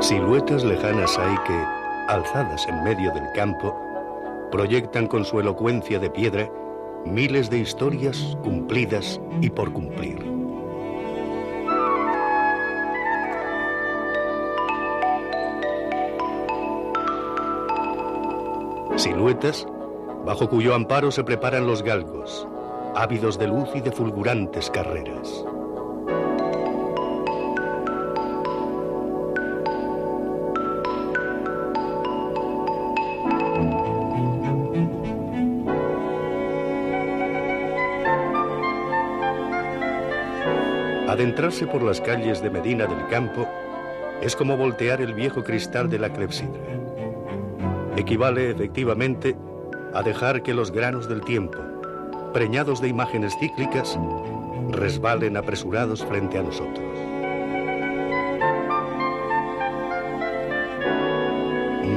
Siluetas lejanas hay que, alzadas en medio del campo, proyectan con su elocuencia de piedra miles de historias cumplidas y por cumplir. Siluetas bajo cuyo amparo se preparan los galgos, ávidos de luz y de fulgurantes carreras. Adentrarse por las calles de Medina del Campo es como voltear el viejo cristal de la clepsidra. Equivale efectivamente a dejar que los granos del tiempo, preñados de imágenes cíclicas, resbalen apresurados frente a nosotros.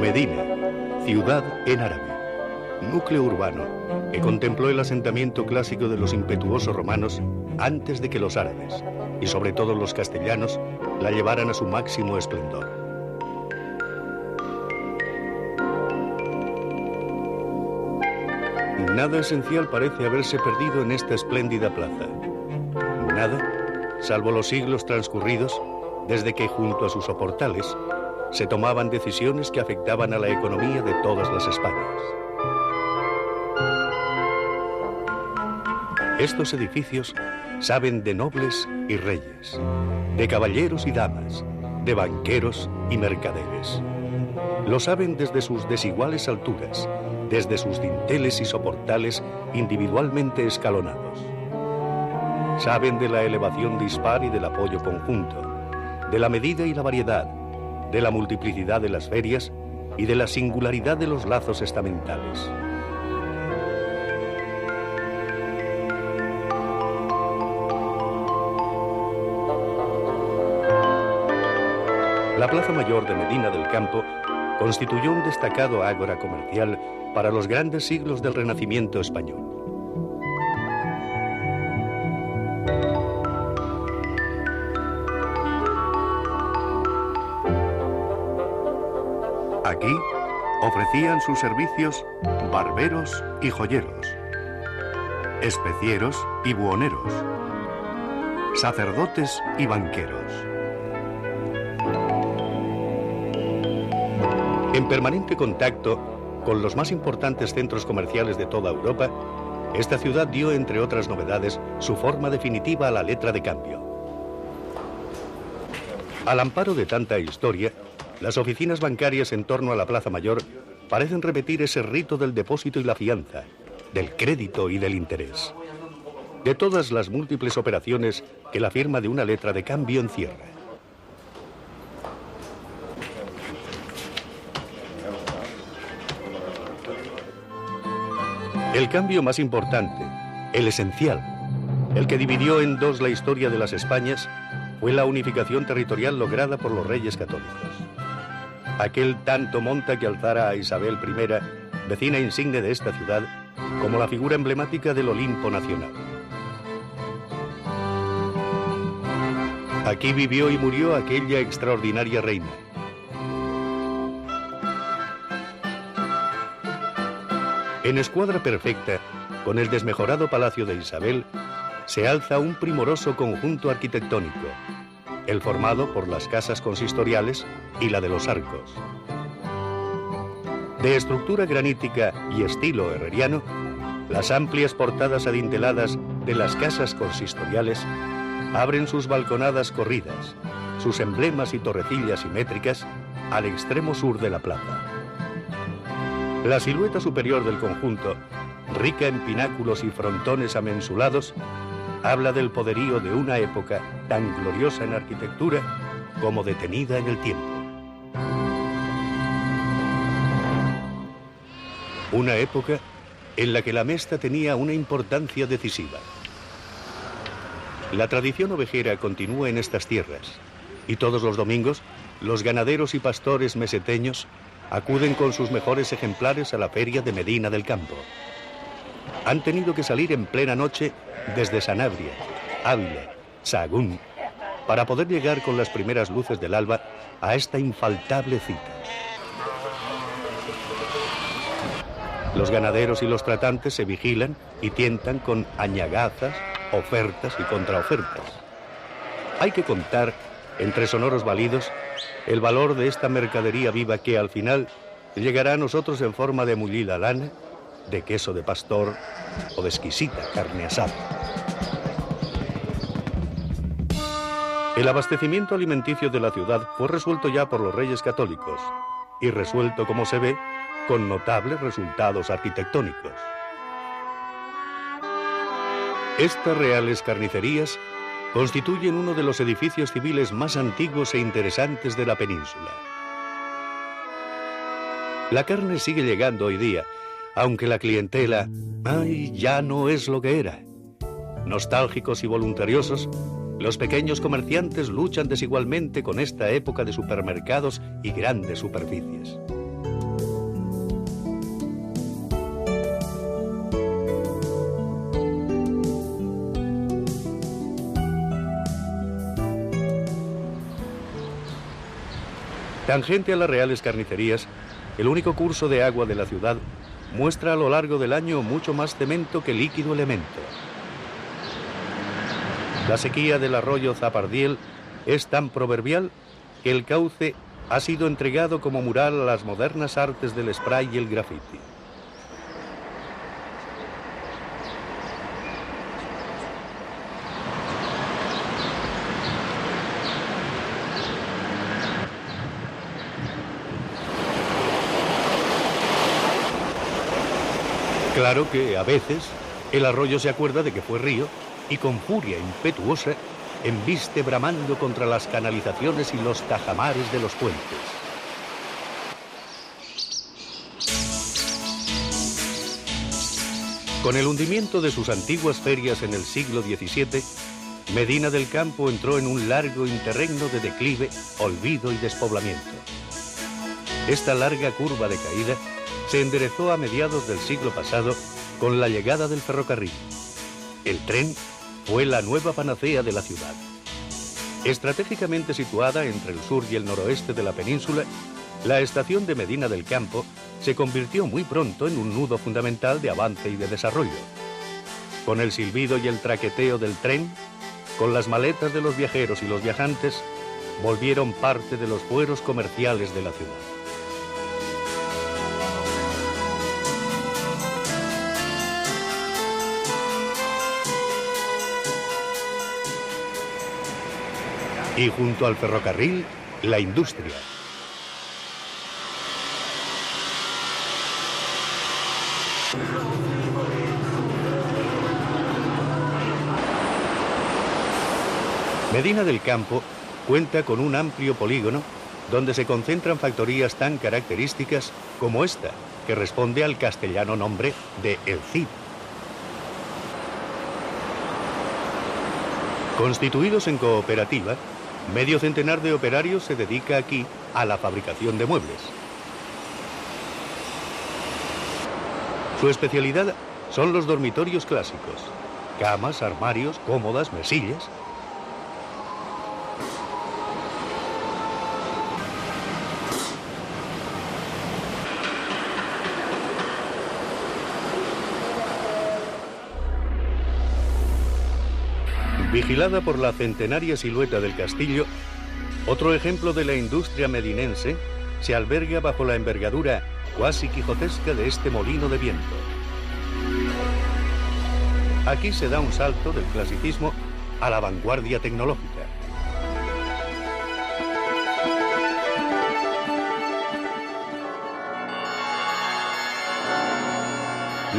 Medina, ciudad en árabe, núcleo urbano que contempló el asentamiento clásico de los impetuosos romanos antes de que los árabes, y sobre todo los castellanos, la llevaran a su máximo esplendor. Nada esencial parece haberse perdido en esta espléndida plaza. Nada, salvo los siglos transcurridos desde que junto a sus soportales se tomaban decisiones que afectaban a la economía de todas las Españas. Estos edificios saben de nobles y reyes, de caballeros y damas, de banqueros y mercaderes. Lo saben desde sus desiguales alturas, desde sus dinteles y soportales individualmente escalonados. Saben de la elevación dispar y del apoyo conjunto, de la medida y la variedad, de la multiplicidad de las ferias y de la singularidad de los lazos estamentales. La Plaza Mayor de Medina del Campo constituyó un destacado ágora comercial para los grandes siglos del Renacimiento español. Aquí ofrecían sus servicios barberos y joyeros, especieros y buhoneros, sacerdotes y banqueros. En permanente contacto con los más importantes centros comerciales de toda Europa, esta ciudad dio, entre otras novedades, su forma definitiva a la letra de cambio. Al amparo de tanta historia, las oficinas bancarias en torno a la Plaza Mayor parecen repetir ese rito del depósito y la fianza, del crédito y del interés, de todas las múltiples operaciones que la firma de una letra de cambio encierra. El cambio más importante, el esencial, el que dividió en dos la historia de las Españas, fue la unificación territorial lograda por los reyes católicos. Aquel tanto monta que alzara a Isabel I, vecina insigne de esta ciudad, como la figura emblemática del Olimpo nacional. Aquí vivió y murió aquella extraordinaria reina. En escuadra perfecta, con el desmejorado palacio de Isabel, se alza un primoroso conjunto arquitectónico, el formado por las casas consistoriales y la de los arcos. De estructura granítica y estilo herreriano, las amplias portadas adinteladas de las casas consistoriales abren sus balconadas corridas, sus emblemas y torrecillas simétricas al extremo sur de la plaza. La silueta superior del conjunto, rica en pináculos y frontones amensulados, habla del poderío de una época tan gloriosa en arquitectura como detenida en el tiempo. Una época en la que la mesta tenía una importancia decisiva. La tradición ovejera continúa en estas tierras y todos los domingos los ganaderos y pastores meseteños acuden con sus mejores ejemplares a la feria de Medina del Campo. Han tenido que salir en plena noche desde Sanabria, Ávila, Sahagún, para poder llegar con las primeras luces del alba a esta infaltable cita. Los ganaderos y los tratantes se vigilan y tientan con añagazas, ofertas y contraofertas. Hay que contar, entre sonoros balidos, el valor de esta mercadería viva que al final llegará a nosotros en forma de mullida lana, de queso de pastor o de exquisita carne asada. El abastecimiento alimenticio de la ciudad fue resuelto ya por los reyes católicos y resuelto, como se ve, con notables resultados arquitectónicos. Estas reales carnicerías constituyen uno de los edificios civiles más antiguos e interesantes de la península. La carne sigue llegando hoy día, aunque la clientela, ya no es lo que era. Nostálgicos y voluntariosos, los pequeños comerciantes luchan desigualmente con esta época de supermercados y grandes superficies. Tangente a las reales carnicerías, el único curso de agua de la ciudad muestra a lo largo del año mucho más cemento que líquido elemento. La sequía del arroyo Zapardiel es tan proverbial que el cauce ha sido entregado como mural a las modernas artes del spray y el graffiti. Claro que, a veces, el arroyo se acuerda de que fue río y con furia impetuosa embiste bramando contra las canalizaciones y los tajamares de los puentes. Con el hundimiento de sus antiguas ferias en el siglo XVII, Medina del Campo entró en un largo interregno de declive, olvido y despoblamiento. Esta larga curva de caída se enderezó a mediados del siglo pasado con la llegada del ferrocarril. El tren fue la nueva panacea de la ciudad. Estratégicamente situada entre el sur y el noroeste de la península, la estación de Medina del Campo se convirtió muy pronto en un nudo fundamental de avance y de desarrollo. Con el silbido y el traqueteo del tren, con las maletas de los viajeros y los viajantes, volvieron parte de los fueros comerciales de la ciudad. Y junto al ferrocarril, la industria. Medina del Campo cuenta con un amplio polígono donde se concentran factorías tan características como esta, que responde al castellano nombre de El Cid. Constituidos en cooperativa, medio centenar de operarios se dedica aquí a la fabricación de muebles. Su especialidad son los dormitorios clásicos: camas, armarios, cómodas, mesillas. Vigilada por la centenaria silueta del castillo, otro ejemplo de la industria medinense se alberga bajo la envergadura cuasi quijotesca de este molino de viento. Aquí se da un salto del clasicismo a la vanguardia tecnológica.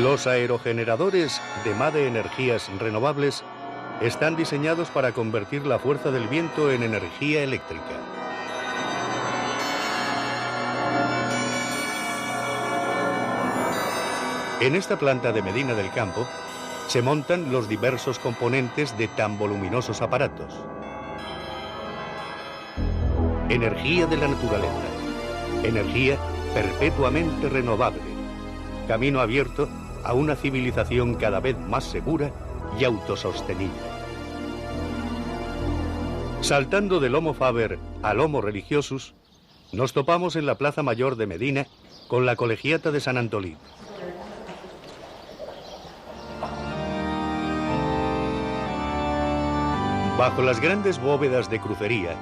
Los aerogeneradores de MADE Energías Renovables están diseñados para convertir la fuerza del viento en energía eléctrica. En esta planta de Medina del Campo se montan los diversos componentes de tan voluminosos aparatos. Energía de la naturaleza, energía perpetuamente renovable, camino abierto a una civilización cada vez más segura y autosostenible. Saltando del Homo Faber al Homo Religiosus, nos topamos en la Plaza Mayor de Medina con la Colegiata de San Antolín. Bajo las grandes bóvedas de crucería,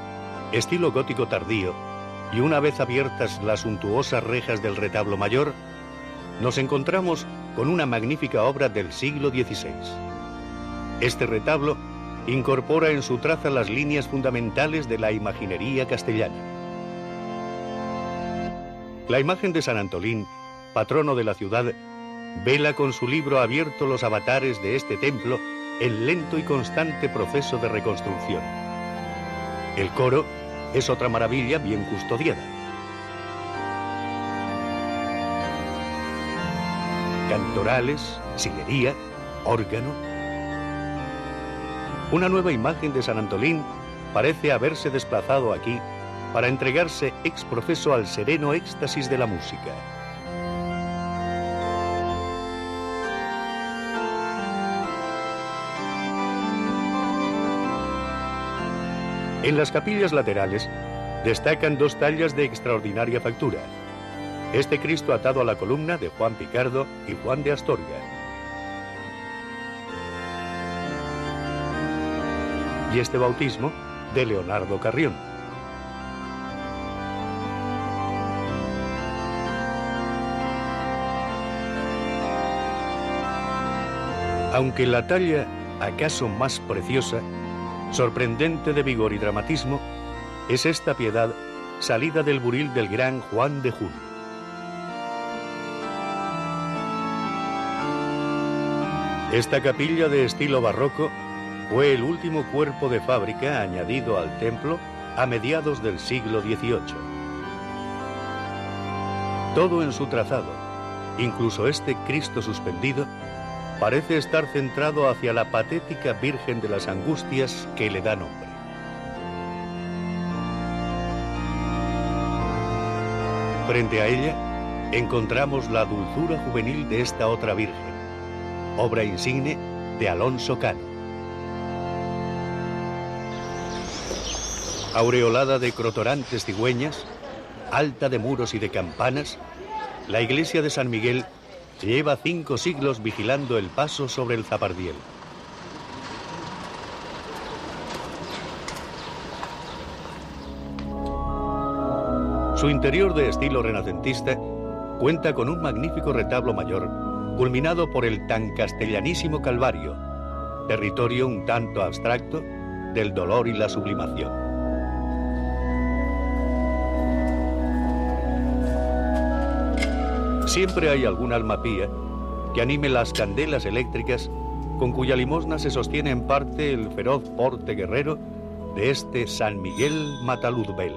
estilo gótico tardío, y una vez abiertas las suntuosas rejas del retablo mayor, nos encontramos con una magnífica obra del siglo XVI. Este retablo incorpora en su traza las líneas fundamentales de la imaginería castellana. La imagen de San Antolín, patrono de la ciudad, vela con su libro abierto los avatares de este templo en lento y constante proceso de reconstrucción. El coro es otra maravilla bien custodiada. Cantorales, sillería, órgano. Una nueva imagen de San Antolín parece haberse desplazado aquí para entregarse ex profeso al sereno éxtasis de la música. En las capillas laterales destacan dos tallas de extraordinaria factura. Este Cristo atado a la columna de Juan Picardo y Juan de Astorga. Y este bautismo de Leonardo Carrión. Aunque la talla acaso más preciosa, sorprendente de vigor y dramatismo, es esta piedad salida del buril del gran Juan de Julio. Esta capilla de estilo barroco fue el último cuerpo de fábrica añadido al templo a mediados del siglo XVIII. Todo en su trazado, incluso este Cristo suspendido, parece estar centrado hacia la patética Virgen de las Angustias que le da nombre. Frente a ella encontramos la dulzura juvenil de esta otra Virgen, obra insigne de Alonso Cano. Aureolada de crotorantes cigüeñas, alta de muros y de campanas, la iglesia de San Miguel lleva 5 siglos vigilando el paso sobre el Zapardiel. Su interior de estilo renacentista cuenta con un magnífico retablo mayor, culminado por el tan castellanísimo Calvario, territorio un tanto abstracto del dolor y la sublimación. Siempre hay algún alma pía que anime las candelas eléctricas con cuya limosna se sostiene en parte el feroz porte guerrero de este San Miguel Matalud Vélez.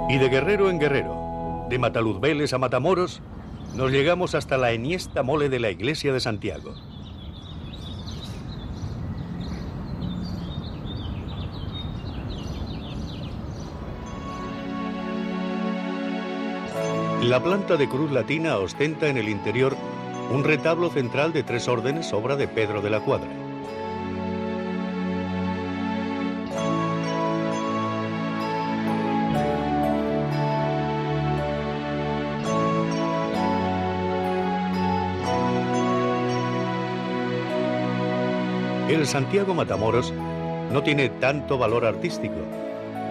Y de guerrero en guerrero, de Matalud Vélez a Matamoros, nos llegamos hasta la enhiesta mole de la iglesia de Santiago. La planta de cruz latina ostenta en el interior un retablo central de 3 órdenes, obra de Pedro de la Cuadra. El Santiago Matamoros no tiene tanto valor artístico,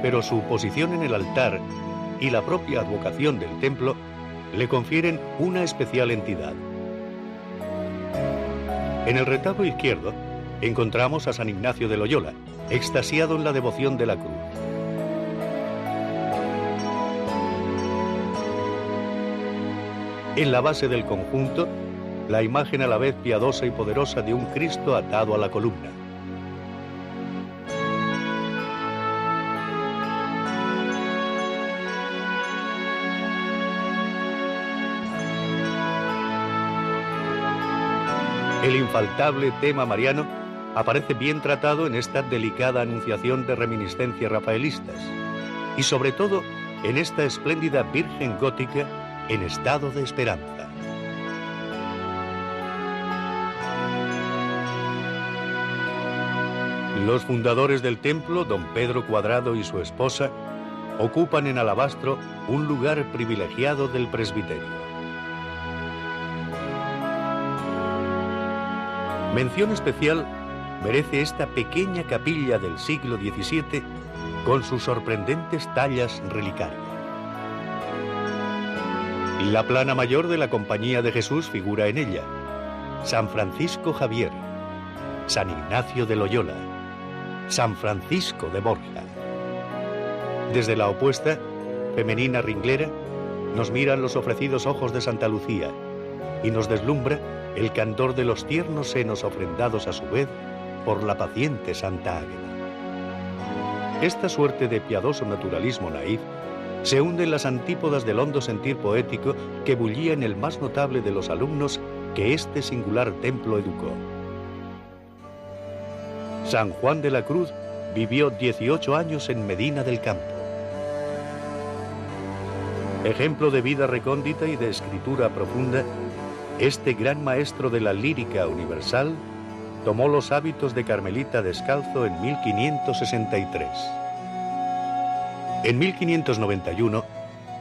pero su posición en el altar y la propia advocación del templo le confieren una especial entidad. En el retablo izquierdo encontramos a San Ignacio de Loyola, extasiado en la devoción de la cruz. En la base del conjunto, la imagen a la vez piadosa y poderosa de un Cristo atado a la columna. El infaltable tema mariano aparece bien tratado en esta delicada anunciación de reminiscencias rafaelistas y sobre todo en esta espléndida Virgen gótica en estado de esperanza. Los fundadores del templo, don Pedro Cuadrado y su esposa, ocupan en Alabastro un lugar privilegiado del presbiterio. Mención especial merece esta pequeña capilla del siglo XVII con sus sorprendentes tallas relicarias. La plana mayor de la Compañía de Jesús figura en ella: San Francisco Javier, San Ignacio de Loyola, San Francisco de Borja. Desde la opuesta, femenina ringlera, nos miran los ofrecidos ojos de Santa Lucía y nos deslumbra el candor de los tiernos senos ofrendados a su vez por la paciente Santa Águeda. Esta suerte de piadoso naturalismo naif se hunde en las antípodas del hondo sentir poético que bullía en el más notable de los alumnos que este singular templo educó. San Juan de la Cruz vivió 18 años en Medina del Campo. Ejemplo de vida recóndita y de escritura profunda, este gran maestro de la lírica universal tomó los hábitos de carmelita descalzo en 1563. En 1591,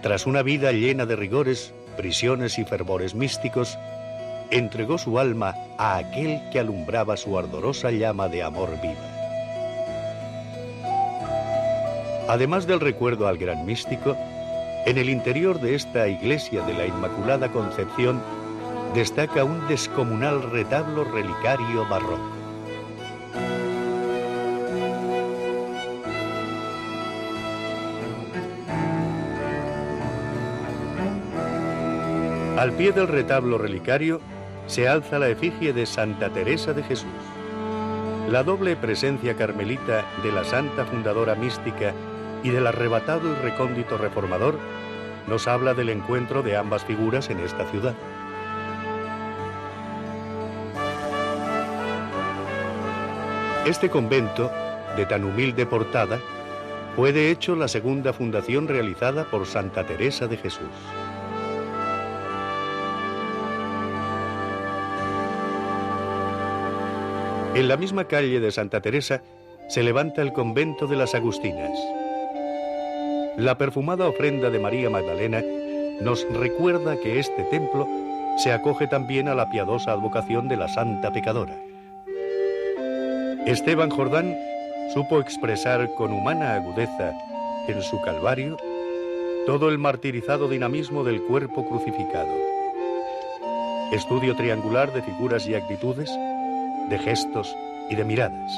tras una vida llena de rigores, prisiones y fervores místicos, entregó su alma a aquel que alumbraba su ardorosa llama de amor viva. Además del recuerdo al gran místico, en el interior de esta iglesia de la Inmaculada Concepción destaca un descomunal retablo relicario barroco. Al pie del retablo relicario se alza la efigie de Santa Teresa de Jesús. La doble presencia carmelita de la santa fundadora mística y del arrebatado y recóndito reformador nos habla del encuentro de ambas figuras en esta ciudad. Este convento, de tan humilde portada, fue de hecho la segunda fundación realizada por Santa Teresa de Jesús. En la misma calle de Santa Teresa se levanta el convento de las Agustinas. La perfumada ofrenda de María Magdalena nos recuerda que este templo se acoge también a la piadosa advocación de la Santa Pecadora. Esteban Jordán supo expresar con humana agudeza en su Calvario todo el martirizado dinamismo del cuerpo crucificado. Estudio triangular de figuras y actitudes, de gestos y de miradas.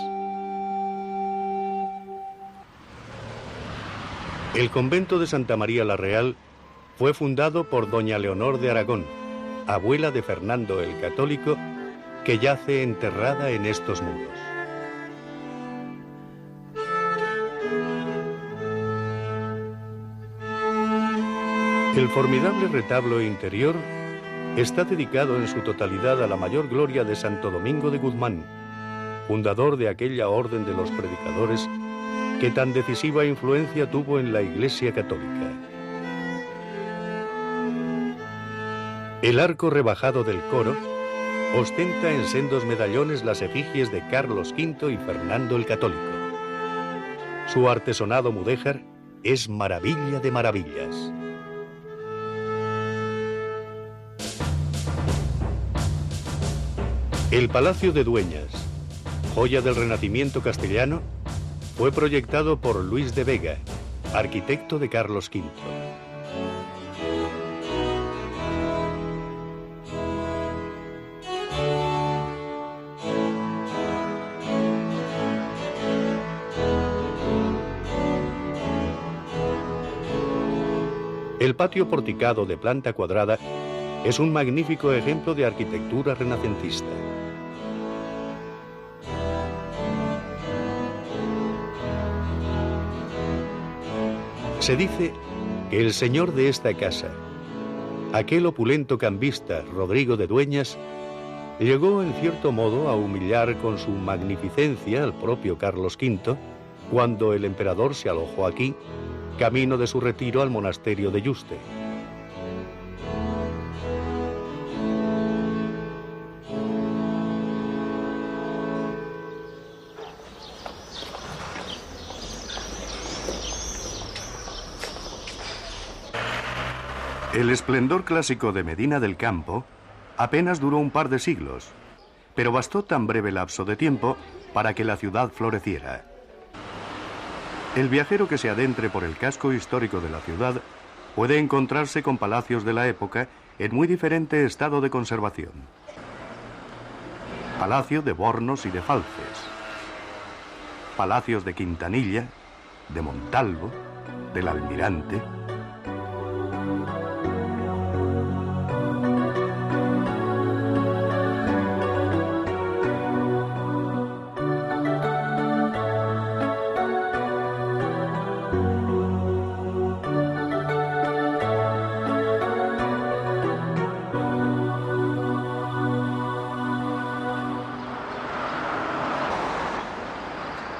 El convento de Santa María la Real fue fundado por doña Leonor de Aragón, abuela de Fernando el Católico, que yace enterrada en estos muros. El formidable retablo interior está dedicado en su totalidad a la mayor gloria de Santo Domingo de Guzmán, fundador de aquella orden de los predicadores que tan decisiva influencia tuvo en la Iglesia Católica. El arco rebajado del coro ostenta en sendos medallones las efigies de Carlos V y Fernando el Católico. Su artesonado mudéjar es maravilla de maravillas. El Palacio de Dueñas, joya del Renacimiento castellano, fue proyectado por Luis de Vega, arquitecto de Carlos V. El patio porticado de planta cuadrada es un magnífico ejemplo de arquitectura renacentista. Se dice que el señor de esta casa, aquel opulento cambista Rodrigo de Dueñas, llegó en cierto modo a humillar con su magnificencia al propio Carlos V cuando el emperador se alojó aquí, camino de su retiro al monasterio de Yuste. El esplendor clásico de Medina del Campo apenas duró un par de siglos, pero bastó tan breve lapso de tiempo para que la ciudad floreciera. El viajero que se adentre por el casco histórico de la ciudad puede encontrarse con palacios de la época en muy diferente estado de conservación. Palacio de Bornos y de Falces, palacios de Quintanilla, de Montalvo, del Almirante.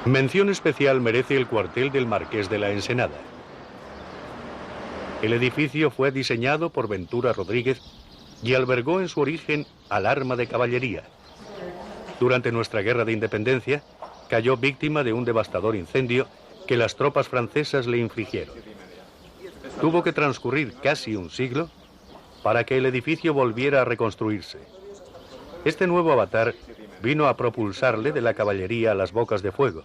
Mención especial merece el cuartel del Marqués de la Ensenada. El edificio fue diseñado por Ventura Rodríguez y albergó en su origen al arma de caballería. Durante nuestra guerra de independencia, cayó víctima de un devastador incendio que las tropas francesas le infligieron. Tuvo que transcurrir casi un siglo para que el edificio volviera a reconstruirse. Este nuevo avatar vino a propulsarle de la caballería a las bocas de fuego,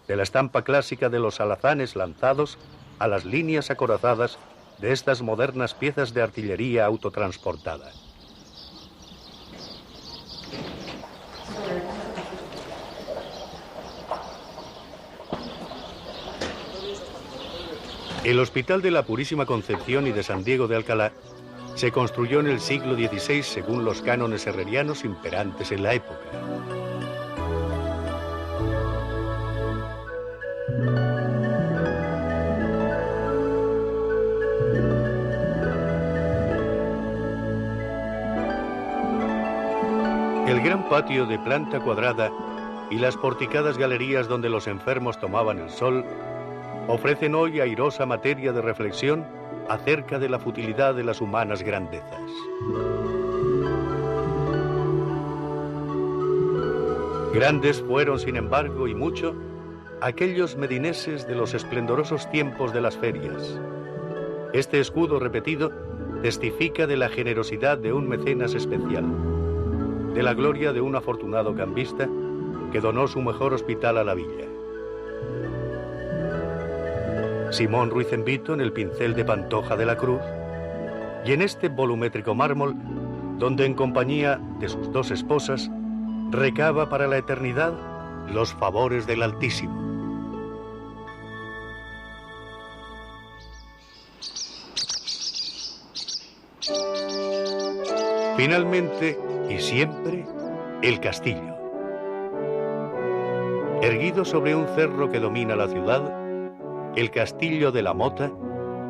de la estampa clásica de los alazanes lanzados a las líneas acorazadas de estas modernas piezas de artillería autotransportada. El Hospital de la Purísima Concepción y de San Diego de Alcalá se construyó en el siglo XVI según los cánones herrerianos imperantes en la época. El gran patio de planta cuadrada y las porticadas galerías donde los enfermos tomaban el sol ofrecen hoy airosa materia de reflexión acerca de la futilidad de las humanas grandezas. Grandes fueron, sin embargo, y mucho, aquellos medineses de los esplendorosos tiempos de las ferias. Este escudo repetido testifica de la generosidad de un mecenas especial, de la gloria de un afortunado cambista que donó su mejor hospital a la villa. Simón Ruiz Envito en el pincel de Pantoja de la Cruz, y en este volumétrico mármol, donde en compañía de sus dos esposas, recaba para la eternidad los favores del Altísimo. Finalmente, y siempre, el castillo. Erguido sobre un cerro que domina la ciudad, el Castillo de la Mota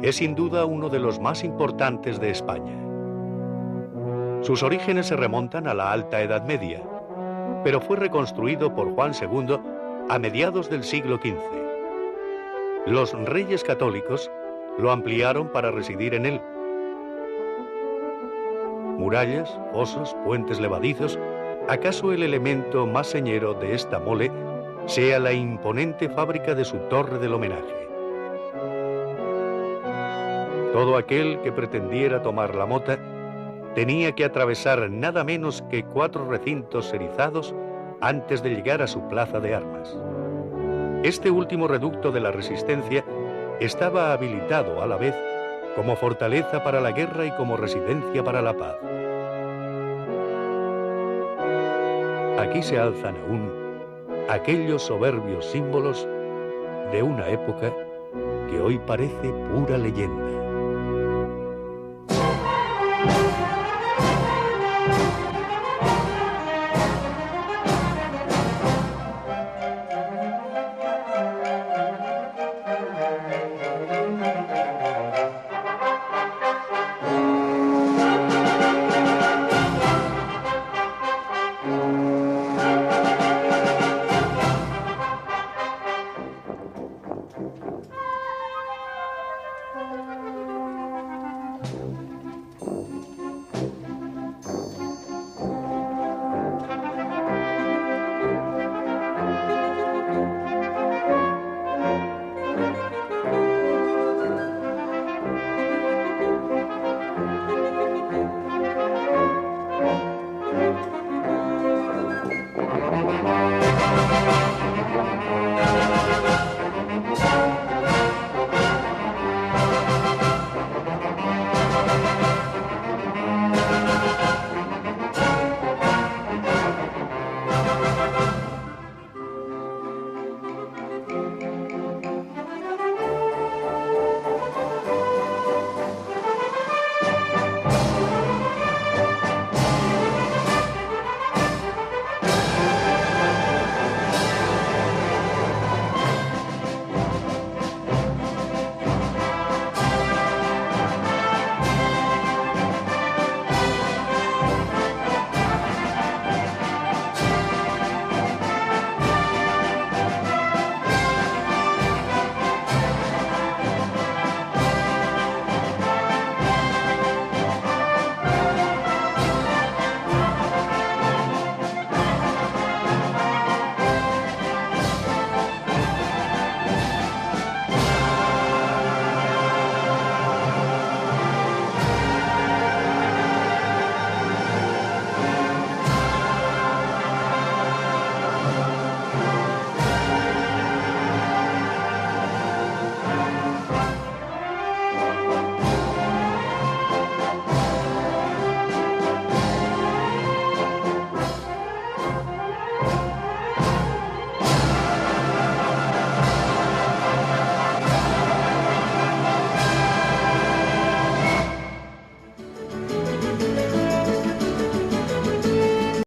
es sin duda uno de los más importantes de España. Sus orígenes se remontan a la Alta Edad Media, pero fue reconstruido por Juan II a mediados del siglo XV. Los reyes católicos lo ampliaron para residir en él. Murallas, fosos, puentes levadizos, ¿acaso el elemento más señero de esta mole sea la imponente fábrica de su torre del homenaje? Todo aquel que pretendiera tomar la mota tenía que atravesar nada menos que 4 recintos erizados antes de llegar a su plaza de armas. Este último reducto de la resistencia estaba habilitado a la vez como fortaleza para la guerra y como residencia para la paz. Aquí se alzan aún aquellos soberbios símbolos de una época que hoy parece pura leyenda.